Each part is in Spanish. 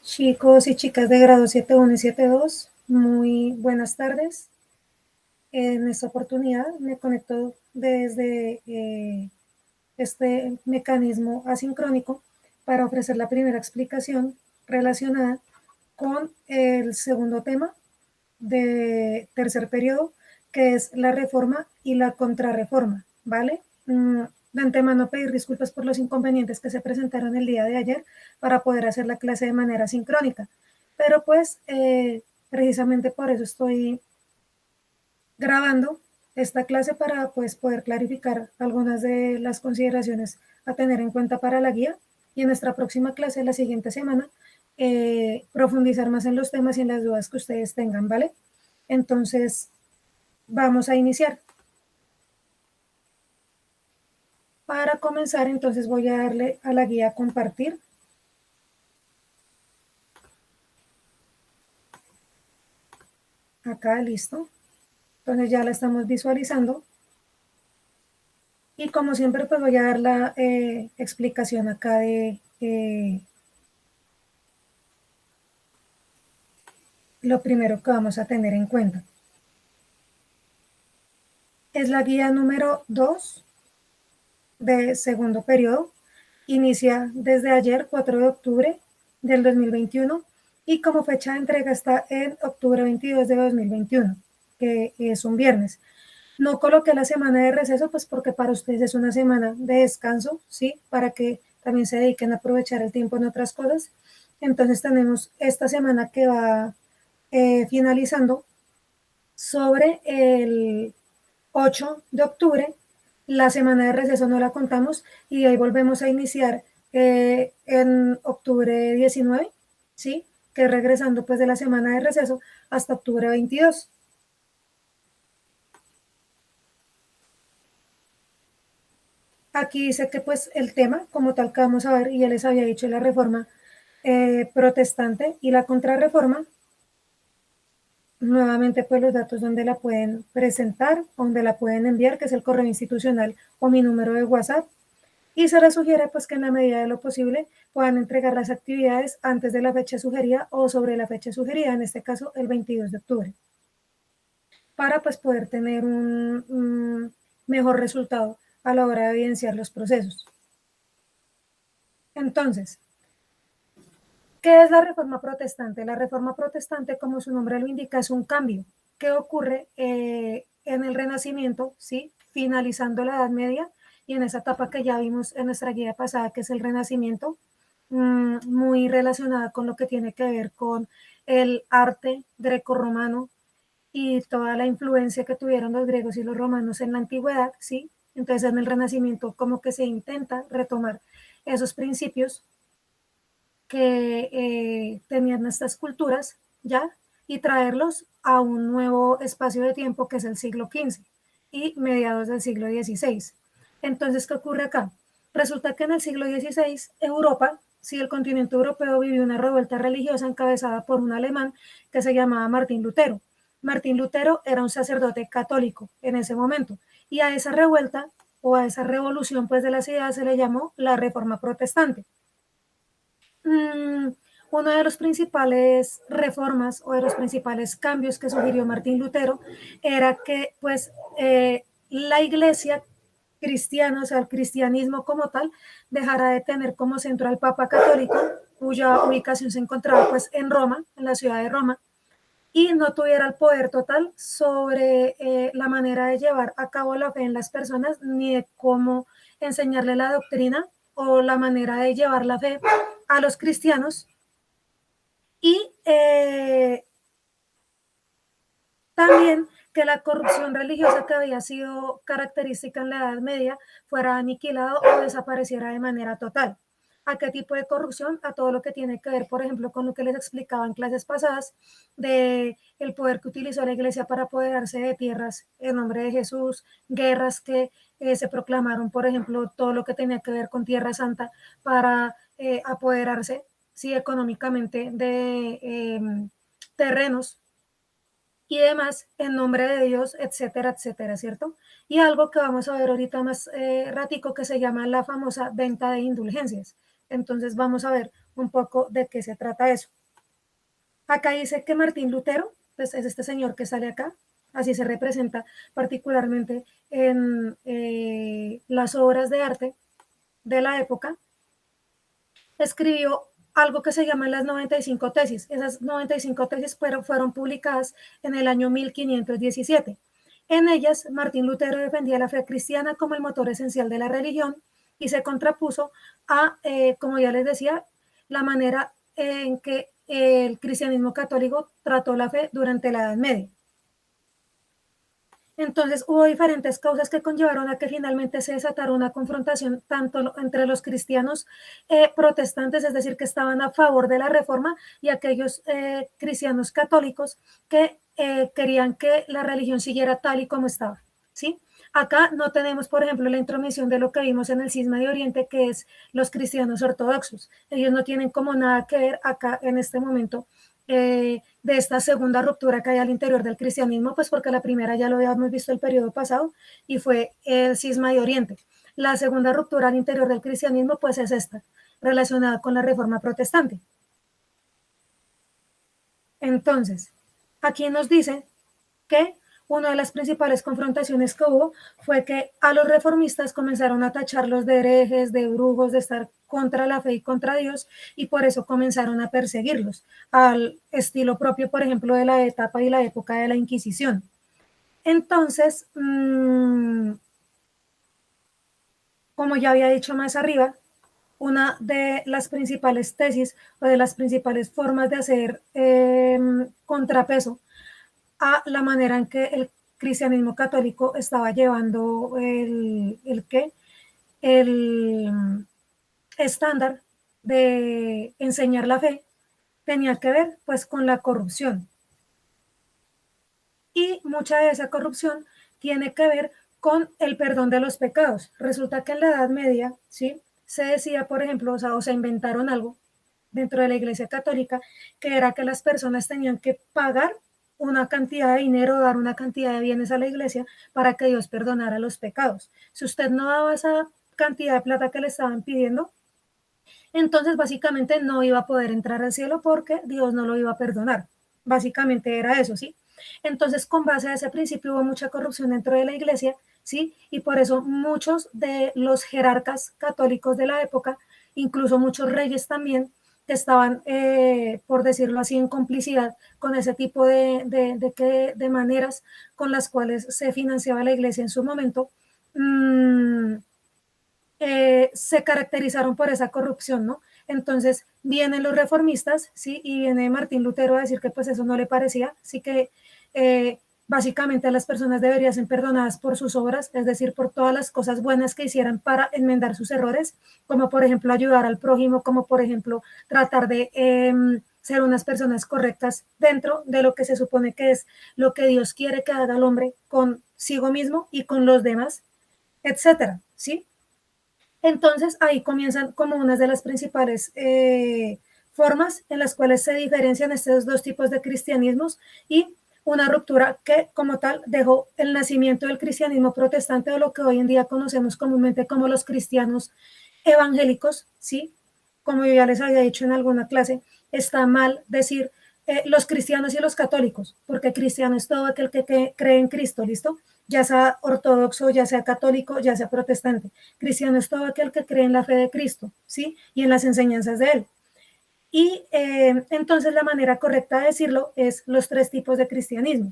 Chicos y chicas de grado 7.1 y 7.2, muy buenas tardes. En esta oportunidad me conecto desde este mecanismo asincrónico para ofrecer la primera explicación relacionada con el segundo tema de tercer periodo, que es la reforma y la contrarreforma, ¿vale? De antemano pedir disculpas por los inconvenientes que se presentaron el día de ayer para poder hacer la clase de manera sincrónica. Pero pues precisamente por eso estoy grabando esta clase para pues poder clarificar algunas de las consideraciones a tener en cuenta para la guía y en nuestra próxima clase la siguiente semana profundizar más en los temas y en las dudas que ustedes tengan, ¿vale? Entonces, vamos a iniciar. Para comenzar, entonces voy a darle a la guía compartir. Acá, listo. Entonces ya la estamos visualizando. Y como siempre, pues voy a dar la explicación acá de lo primero que vamos a tener en cuenta. Es la guía número 2 de segundo periodo. Inicia desde ayer, 4 de octubre del 2021, y como fecha de entrega está en octubre 22 de 2021, que es un viernes. No coloqué la semana de receso, pues porque para ustedes es una semana de descanso, ¿sí? Para que también se dediquen a aprovechar el tiempo en otras cosas. Entonces tenemos esta semana que va finalizando sobre el 8 de octubre. La semana de receso no la contamos y ahí volvemos a iniciar en octubre 19, ¿sí? Que es regresando pues de la semana de receso hasta octubre 22. Aquí dice que pues el tema como tal que vamos a ver, y ya les había dicho, la reforma protestante y la contrarreforma. Nuevamente pues los datos donde la pueden presentar, donde la pueden enviar, que es el correo institucional o mi número de WhatsApp. Y se les sugiere pues que en la medida de lo posible puedan entregar las actividades antes de la fecha sugerida o sobre la fecha sugerida, en este caso el 22 de octubre, para pues poder tener un mejor resultado a la hora de evidenciar los procesos. Entonces, ¿qué es la reforma protestante? La reforma protestante, como su nombre lo indica, es un cambio que ocurre en el Renacimiento, ¿sí? Finalizando la Edad Media y en esa etapa que ya vimos en nuestra guía pasada, que es el Renacimiento, muy relacionada con lo que tiene que ver con el arte grecorromano y toda la influencia que tuvieron los griegos y los romanos en la antigüedad, ¿sí? Entonces en el Renacimiento como que se intenta retomar esos principios que tenían estas culturas, ¿ya? Y traerlos a un nuevo espacio de tiempo que es el siglo XV y mediados del siglo XVI. Entonces, ¿qué ocurre acá? Resulta que en el siglo XVI, Europa, sí, el continente europeo vivió una revuelta religiosa encabezada por un alemán que se llamaba Martín Lutero. Martín Lutero era un sacerdote católico en ese momento y a esa revuelta o a esa revolución pues de las ideas se le llamó la Reforma Protestante. Uno de los principales reformas o de los principales cambios que sugirió Martín Lutero era que pues la iglesia cristiana, o sea, el cristianismo como tal, dejara de tener como centro al Papa Católico, cuya ubicación se encontraba pues en Roma, en la ciudad de Roma, y no tuviera el poder total sobre la manera de llevar a cabo la fe en las personas, ni de cómo enseñarle la doctrina o la manera de llevar la fe a los cristianos. Y también que la corrupción religiosa que había sido característica en la Edad Media fuera aniquilado o desapareciera de manera total. ¿A qué tipo de corrupción? A todo lo que tiene que ver, por ejemplo, con lo que les explicaba en clases pasadas, de el poder que utilizó la iglesia para apoderarse de tierras en nombre de Jesús, guerras que se proclamaron, por ejemplo, todo lo que tenía que ver con Tierra Santa para apoderarse, sí, económicamente de terrenos y demás en nombre de Dios, etcétera, etcétera, ¿cierto? Y algo que vamos a ver ahorita más ratico que se llama la famosa venta de indulgencias. Entonces vamos a ver un poco de qué se trata eso. Acá dice que Martín Lutero, pues es este señor que sale acá, así se representa particularmente en las obras de arte de la época, escribió algo que se llama las 95 tesis. Esas 95 tesis fueron publicadas en el año 1517. En ellas, Martín Lutero defendía la fe cristiana como el motor esencial de la religión y se contrapuso a, como ya les decía, la manera en que el cristianismo católico trató la fe durante la Edad Media. Entonces hubo diferentes causas que conllevaron a que finalmente se desatara una confrontación tanto entre los cristianos protestantes, es decir, que estaban a favor de la reforma, y aquellos cristianos católicos que querían que la religión siguiera tal y como estaba, ¿sí? Acá no tenemos, por ejemplo, la intromisión de lo que vimos en el Cisma de Oriente, que es los cristianos ortodoxos. Ellos no tienen como nada que ver acá en este momento de esta segunda ruptura que hay al interior del cristianismo, pues porque la primera ya lo habíamos visto el periodo pasado y fue el cisma de Oriente. La segunda ruptura al interior del cristianismo pues es esta, relacionada con la reforma protestante. Entonces, aquí nos dice que una de las principales confrontaciones que hubo fue que a los reformistas comenzaron a tacharlos de herejes, de brujos, de estar contra la fe y contra Dios, y por eso comenzaron a perseguirlos, al estilo propio, por ejemplo, de la etapa y la época de la Inquisición. Entonces, como ya había dicho más arriba, una de las principales tesis o de las principales formas de hacer contrapeso a la manera en que el cristianismo católico estaba llevando el estándar de enseñar la fe, tenía que ver pues con la corrupción. Y mucha de esa corrupción tiene que ver con el perdón de los pecados. Resulta que en la Edad Media, ¿sí?, se decía, por ejemplo, o se inventaron algo dentro de la Iglesia Católica, que era que las personas tenían que pagar una cantidad de dinero, dar una cantidad de bienes a la iglesia para que Dios perdonara los pecados. Si usted no daba esa cantidad de plata que le estaban pidiendo, entonces básicamente no iba a poder entrar al cielo porque Dios no lo iba a perdonar. Básicamente era eso, ¿sí? Entonces, con base a ese principio hubo mucha corrupción dentro de la iglesia, ¿sí? Y por eso muchos de los jerarcas católicos de la época, incluso muchos reyes también, que estaban, por decirlo así, en complicidad con ese tipo de maneras con las cuales se financiaba la iglesia en su momento, se caracterizaron por esa corrupción, ¿no? Entonces vienen los reformistas, ¿sí? Y viene Martín Lutero a decir que pues eso no le parecía, así que básicamente las personas deberían ser perdonadas por sus obras, es decir, por todas las cosas buenas que hicieran para enmendar sus errores, como por ejemplo ayudar al prójimo, como por ejemplo tratar de ser unas personas correctas dentro de lo que se supone que es lo que Dios quiere que haga el hombre consigo mismo y con los demás, etcétera, ¿sí? Entonces ahí comienzan como una de las principales formas en las cuales se diferencian estos dos tipos de cristianismos, y una ruptura que como tal dejó el nacimiento del cristianismo protestante, o lo que hoy en día conocemos comúnmente como los cristianos evangélicos, ¿sí? Como yo ya les había dicho en alguna clase, está mal decir los cristianos y los católicos, porque cristiano es todo aquel que cree en Cristo, ¿listo? Ya sea ortodoxo, ya sea católico, ya sea protestante. Cristiano es todo aquel que cree en la fe de Cristo, ¿sí? Y en las enseñanzas de él. Y entonces la manera correcta de decirlo es los tres tipos de cristianismo.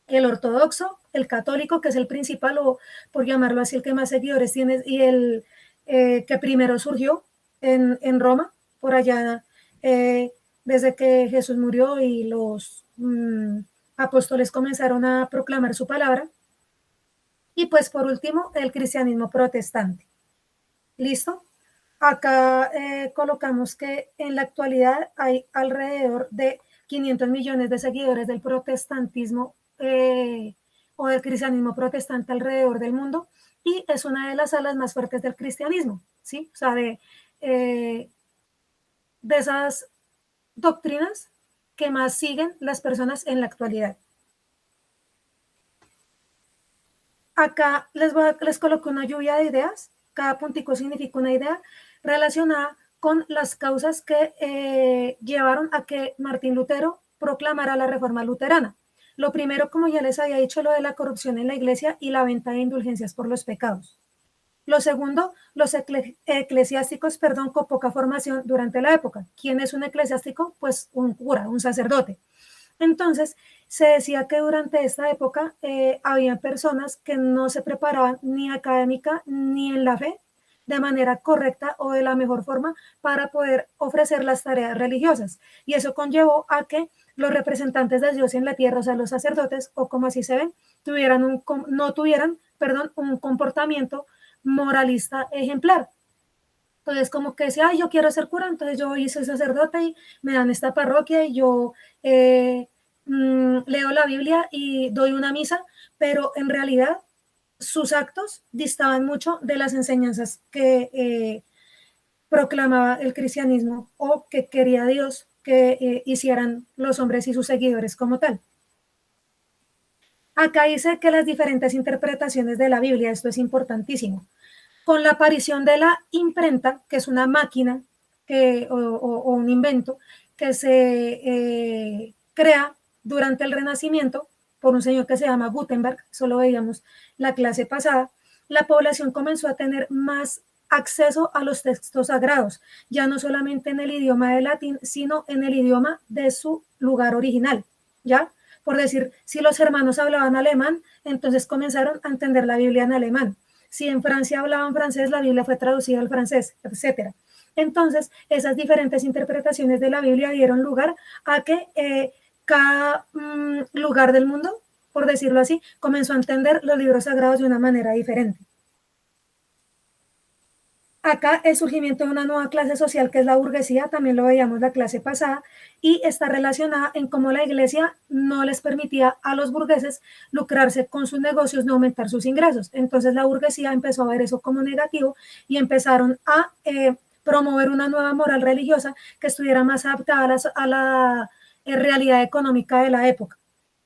El ortodoxo, el católico, que es el principal, o por llamarlo así, el que más seguidores tiene, y el que primero surgió en Roma, por allá, desde que Jesús murió y los apóstoles comenzaron a proclamar su palabra. Y pues por último, el cristianismo protestante. ¿Listo? Acá colocamos que en la actualidad hay alrededor de 500 millones de seguidores del protestantismo o del cristianismo protestante alrededor del mundo, y es una de las alas más fuertes del cristianismo, ¿sí? O sea, de esas doctrinas que más siguen las personas en la actualidad. Acá les coloco una lluvia de ideas, cada puntico significa una idea relacionada con las causas que llevaron a que Martín Lutero proclamara la reforma luterana. Lo primero, como ya les había dicho, lo de la corrupción en la iglesia y la venta de indulgencias por los pecados. Lo segundo, los eclesiásticos, con poca formación durante la época. ¿Quién es un eclesiástico? Pues un cura, un sacerdote. Entonces, se decía que durante esta época había personas que no se preparaban ni académica ni en la fe de manera correcta o de la mejor forma para poder ofrecer las tareas religiosas. Y eso conllevó a que los representantes de Dios en la tierra, o sea, los sacerdotes, o como así se ven, no tuvieran, un comportamiento moralista ejemplar. Entonces, como que decía, ay, yo quiero ser cura, entonces yo soy sacerdote y me dan esta parroquia y yo leo la Biblia y doy una misa, pero en realidad sus actos distaban mucho de las enseñanzas que proclamaba el cristianismo o que quería Dios que hicieran los hombres y sus seguidores como tal. Acá dice que las diferentes interpretaciones de la Biblia, esto es importantísimo. Con la aparición de la imprenta, que es una máquina o un invento que se crea durante el Renacimiento por un señor que se llama Gutenberg, eso lo veíamos la clase pasada, la población comenzó a tener más acceso a los textos sagrados, ya no solamente en el idioma de latín, sino en el idioma de su lugar original, ¿ya? Por decir, si los hermanos hablaban alemán, entonces comenzaron a entender la Biblia en alemán. Si en Francia hablaban francés, la Biblia fue traducida al francés, etc. Entonces, esas diferentes interpretaciones de la Biblia dieron lugar a que cada lugar del mundo, por decirlo así, comenzó a entender los libros sagrados de una manera diferente. Acá el surgimiento de una nueva clase social que es la burguesía, también lo veíamos la clase pasada, y está relacionada en cómo la iglesia no les permitía a los burgueses lucrarse con sus negocios ni aumentar sus ingresos. Entonces la burguesía empezó a ver eso como negativo y empezaron a promover una nueva moral religiosa que estuviera más adaptada a la realidad económica de la época.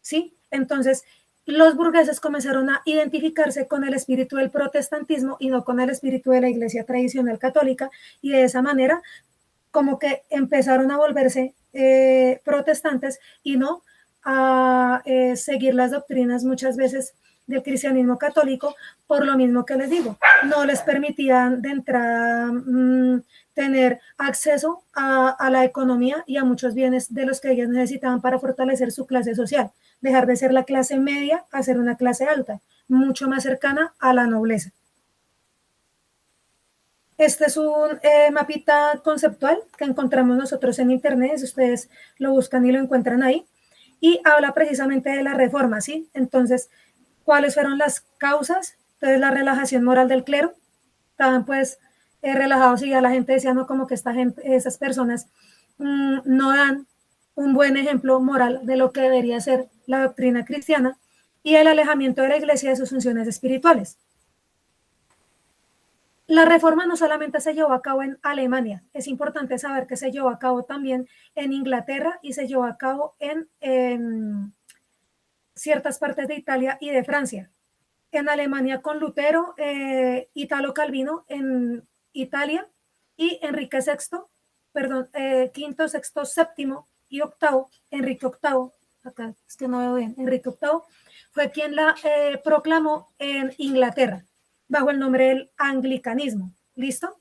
¿Sí? Entonces, los burgueses comenzaron a identificarse con el espíritu del protestantismo y no con el espíritu de la iglesia tradicional católica, y de esa manera como que empezaron a volverse protestantes y no a seguir las doctrinas muchas veces del cristianismo católico, por lo mismo que les digo, no les permitían de entrada tener acceso a la economía y a muchos bienes de los que ellos necesitaban para fortalecer su clase social, dejar de ser la clase media a ser una clase alta, mucho más cercana a la nobleza. Este es un mapita conceptual que encontramos nosotros en internet, si ustedes lo buscan y lo encuentran ahí, y habla precisamente de la reforma, ¿sí? Entonces, ¿cuáles fueron las causas? Entonces, la relajación moral del clero, estaban pues relajados y ya la gente decía, no, como que esas personas no dan un buen ejemplo moral de lo que debería ser la doctrina cristiana, y el alejamiento de la iglesia de sus funciones espirituales. La reforma no solamente se llevó a cabo en Alemania, es importante saber que se llevó a cabo también en Inglaterra y se llevó a cabo en ciertas partes de Italia y de Francia. En Alemania con Lutero, Italo Calvino en Italia, y Enrique VI, quinto, sexto, séptimo y octavo, Enrique VIII, acá es que no veo bien, Enrique VIII, fue quien la proclamó en Inglaterra bajo el nombre del anglicanismo. ¿Listo?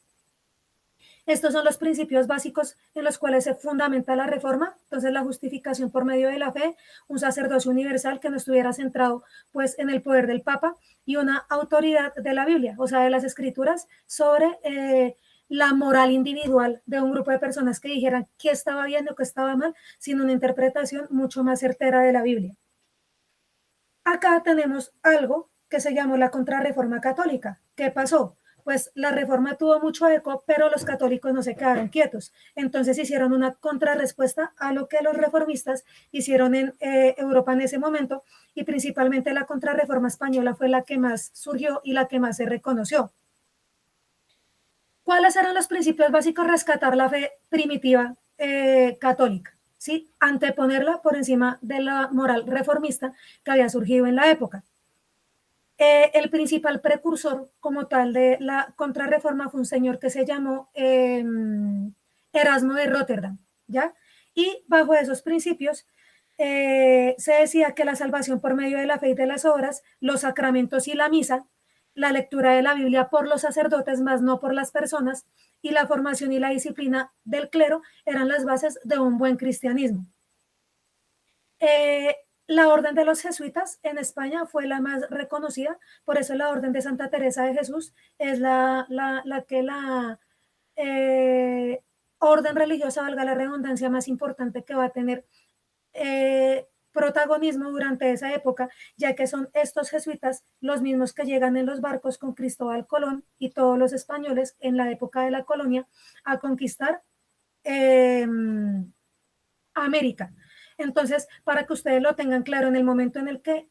Estos son los principios básicos en los cuales se fundamenta la reforma. Entonces, la justificación por medio de la fe, un sacerdocio universal que no estuviera centrado pues en el poder del Papa, y una autoridad de la Biblia, o sea, de las escrituras, sobre la moral individual de un grupo de personas que dijeran qué estaba bien o qué estaba mal, sin una interpretación mucho más certera de la Biblia. Acá tenemos algo que se llamó la Contrarreforma Católica. ¿Qué pasó? Pues la reforma tuvo mucho eco, pero los católicos no se quedaron quietos. Entonces hicieron una contrarrespuesta a lo que los reformistas hicieron en Europa en ese momento, y principalmente la Contrarreforma española fue la que más surgió y la que más se reconoció. ¿Cuáles eran los principios básicos? Rescatar la fe primitiva católica, ¿sí? Anteponerla por encima de la moral reformista que había surgido en la época. El principal precursor como tal de la contrarreforma fue un señor que se llamó Erasmo de Rotterdam, ¿ya? Y bajo esos principios se decía que la salvación por medio de la fe y de las obras, los sacramentos y la misa, la lectura de la Biblia por los sacerdotes, más no por las personas, y la formación y la disciplina del clero eran las bases de un buen cristianismo. La orden de los jesuitas en España fue la más reconocida, por eso la orden de Santa Teresa de Jesús es la orden religiosa, valga la redundancia, más importante que va a tener protagonismo durante esa época, ya que son estos jesuitas los mismos que llegan en los barcos con Cristóbal Colón y todos los españoles en la época de la colonia a conquistar América. Entonces, para que ustedes lo tengan claro, en el momento en el que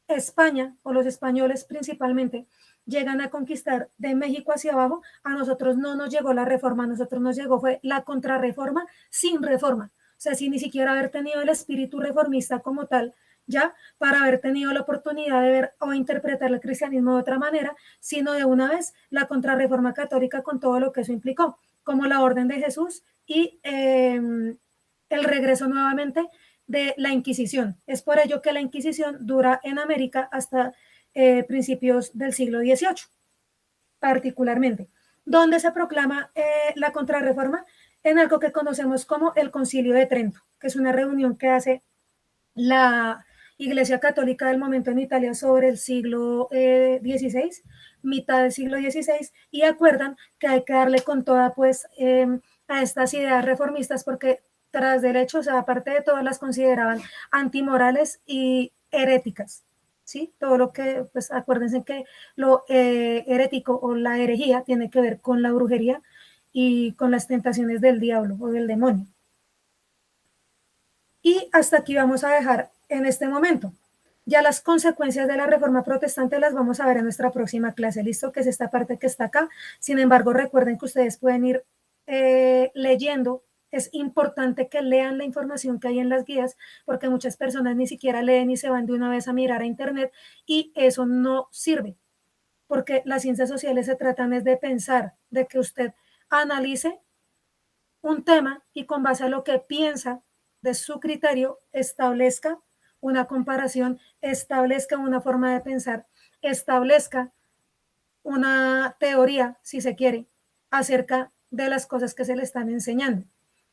España o los españoles principalmente llegan a conquistar de México hacia abajo, a nosotros no nos llegó la reforma, a nosotros nos llegó fue la contrarreforma sin reforma. O sea, sin ni siquiera haber tenido el espíritu reformista como tal, ya, para haber tenido la oportunidad de ver o interpretar el cristianismo de otra manera, sino de una vez la contrarreforma católica con todo lo que eso implicó, como la orden de Jesús y el regreso nuevamente de la Inquisición. Es por ello que la Inquisición dura en América hasta principios del siglo XVIII, particularmente, donde se proclama la contrarreforma en algo que conocemos como el Concilio de Trento, que es una reunión que hace la Iglesia Católica del momento en Italia sobre el siglo XVI, mitad del siglo XVI, y acuerdan que hay que darle con toda pues a estas ideas reformistas porque tras derechos, o sea, aparte de todas las consideraban antimorales y heréticas. ¿Sí? Todo lo que, pues acuérdense que lo herético o la herejía tiene que ver con la brujería y con las tentaciones del diablo o del demonio. Y hasta aquí vamos a dejar en este momento. Ya las consecuencias de la reforma protestante las vamos a ver en nuestra próxima clase, ¿listo? Que es esta parte que está acá. Sin embargo, recuerden que ustedes pueden ir leyendo. Es importante que lean la información que hay en las guías, porque muchas personas ni siquiera leen y se van de una vez a mirar a internet y eso no sirve, porque las ciencias sociales se tratan es de pensar, de que usted analice un tema y con base a lo que piensa de su criterio establezca una comparación, establezca una forma de pensar, establezca una teoría, si se quiere, acerca de las cosas que se le están enseñando.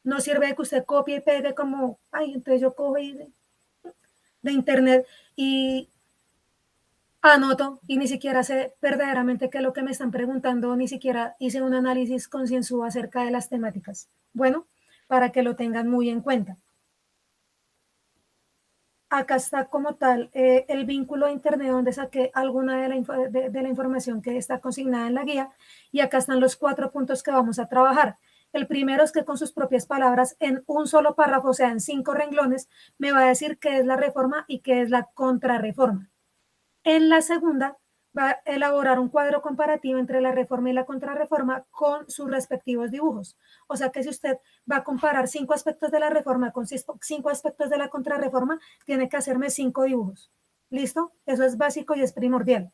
No sirve de que usted copie y pegue como, ay, entonces yo cojo de internet y anoto y ni siquiera sé verdaderamente qué es lo que me están preguntando, ni siquiera hice un análisis concienzudo acerca de las temáticas. Bueno, para que lo tengan muy en cuenta. Acá está como tal el vínculo de internet donde saqué alguna de la información que está consignada en la guía y acá están los 4 puntos que vamos a trabajar. El primero es que con sus propias palabras, en un solo párrafo, o sea, en 5 renglones, me va a decir qué es la reforma y qué es la contrarreforma. En la segunda, va a elaborar un cuadro comparativo entre la reforma y la contrarreforma con sus respectivos dibujos. O sea que si usted va a comparar 5 aspectos de la reforma con 5 aspectos de la contrarreforma, tiene que hacerme 5 dibujos. ¿Listo? Eso es básico y es primordial.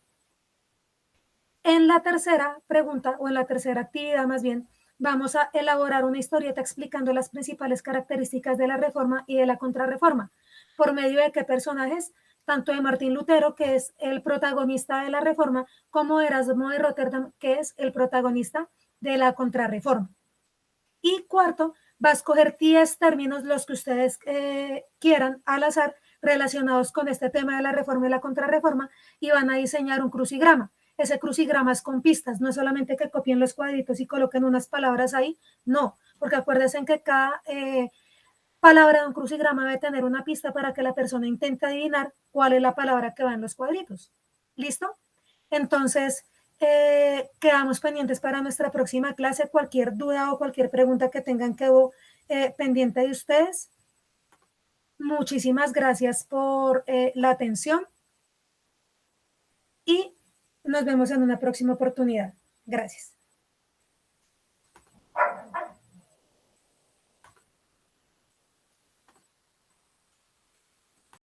En la tercera pregunta, o en la tercera actividad más bien, vamos a elaborar una historieta explicando las principales características de la reforma y de la contrarreforma. ¿Por medio de qué personajes? Tanto de Martín Lutero, que es el protagonista de la reforma, como de Erasmo de Rotterdam, que es el protagonista de la contrarreforma. Y cuarto, va a escoger 10 términos, los que ustedes quieran al azar, relacionados con este tema de la reforma y la contrarreforma, y van a diseñar un crucigrama. Ese crucigrama es con pistas, no es solamente que copien los cuadritos y coloquen unas palabras ahí, no, porque acuérdense que cada palabra de un crucigrama debe tener una pista para que la persona intente adivinar cuál es la palabra que va en los cuadritos. ¿Listo? Entonces, quedamos pendientes para nuestra próxima clase. Cualquier duda o cualquier pregunta que tengan quedo pendiente de ustedes. Muchísimas gracias por la atención y nos vemos en una próxima oportunidad. Gracias.